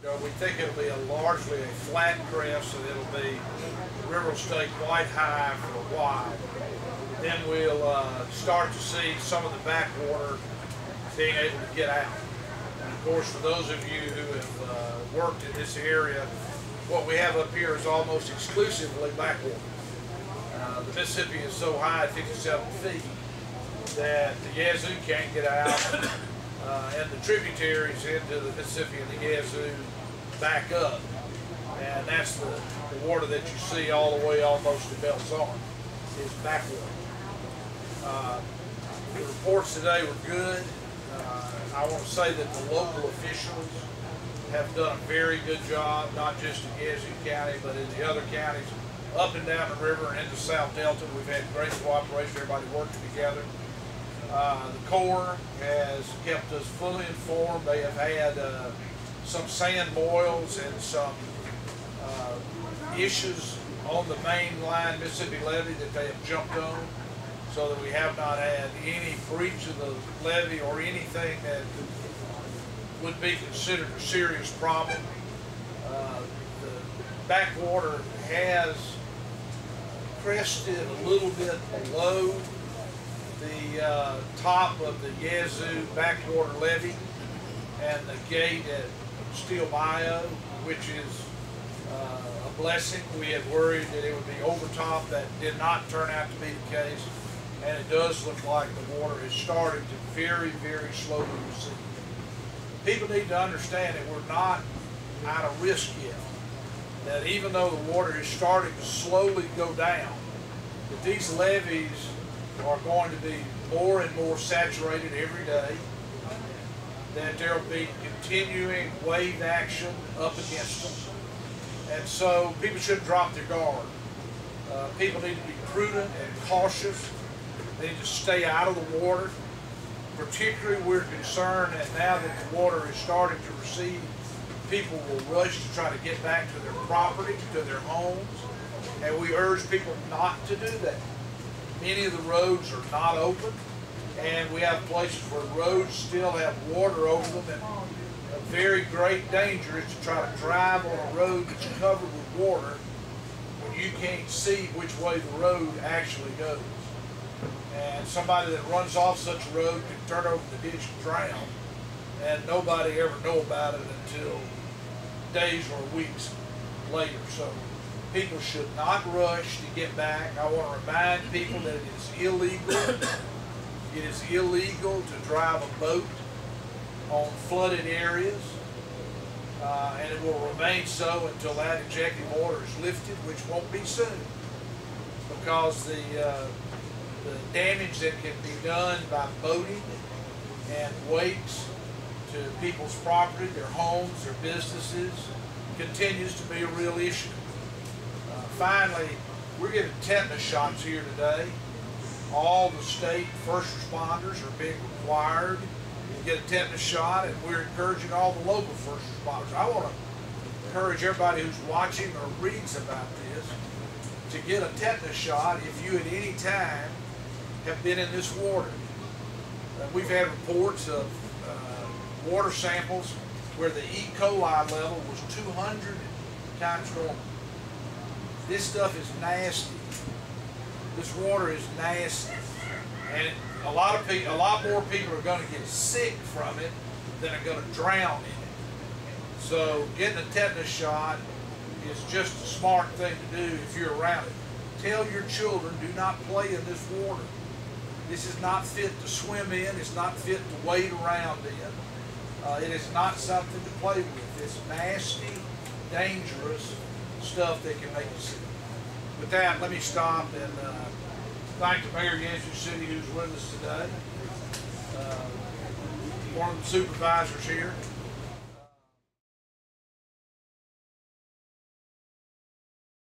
We think it'll be largely a flat crest, so it'll be, the river will stay quite high for a while. Then we'll start to see some of the backwater being able to get out. And of course, for those of you who have worked in this area, what we have up here is almost exclusively backwater. The Mississippi is so high at 57 feet that the Yazoo can't get out, and the tributaries into the Mississippi and the Yazoo back up. And that's the water that you see all the way almost to Belzon is backwater. The reports today were good. I want to say that the local officials have done a very good job, not just in Yazoo County, but in the other counties up and down the river and into South Delta. We've had great cooperation, everybody working together. The Corps has kept us fully informed. They have had some sand boils and some issues on the main line Mississippi levee that they have jumped on, so that we have not had any breach of the levee or anything that would be considered a serious problem. The backwater has crested a little bit below the top of the Yazoo backwater levee and the gate at Steel Bayou, which is a blessing. We had worried that it would be overtop. That did not turn out to be the case, and it does look like the water is starting to very, very slowly recede. People need to understand that we're not out of risk yet. That even though the water is starting to slowly go down, that these levees are going to be more and more saturated every day, that there will be continuing wave action up against them. And so people shouldn't drop their guard. People need to be prudent and cautious. They need to stay out of the water. Particularly, we're concerned that now that the water is starting to recede, people will rush to try to get back to their property, to their homes, and we urge people not to do that. Many of the roads are not open, and we have places where roads still have water over them, and a very great danger is to try to drive on a road that's covered with water when you can't see which way the road actually goes. And somebody that runs off such a road can turn over the ditch and drown, and nobody ever know about it until days or weeks later. So people should not rush to get back. I want to remind people that it is illegal. It is illegal to drive a boat on flooded areas, and it will remain so until that executive order is lifted, which won't be soon, because the damage that can be done by boating and wakes to people's property, their homes, their businesses, continues to be a real issue. Finally, we're getting tetanus shots here today. All the state first responders are being required to get a tetanus shot, and we're encouraging all the local first responders. I want to encourage everybody who's watching or reads about this to get a tetanus shot if you at any time have been in this water. We've had reports of water samples where the E. coli level was 200 times normal. This stuff is nasty. This water is nasty, and a lot more people are going to get sick from it than are going to drown in it. So getting a tetanus shot is just a smart thing to do if you're around it. Tell your children, do not play in this water. This is not fit to swim in. It's not fit to wade around in. It is not something to play with. It's nasty, dangerous stuff that can make you sick. With that, let me stop and thank the Mayor of Yazoo City who's with us today, one of the supervisors here.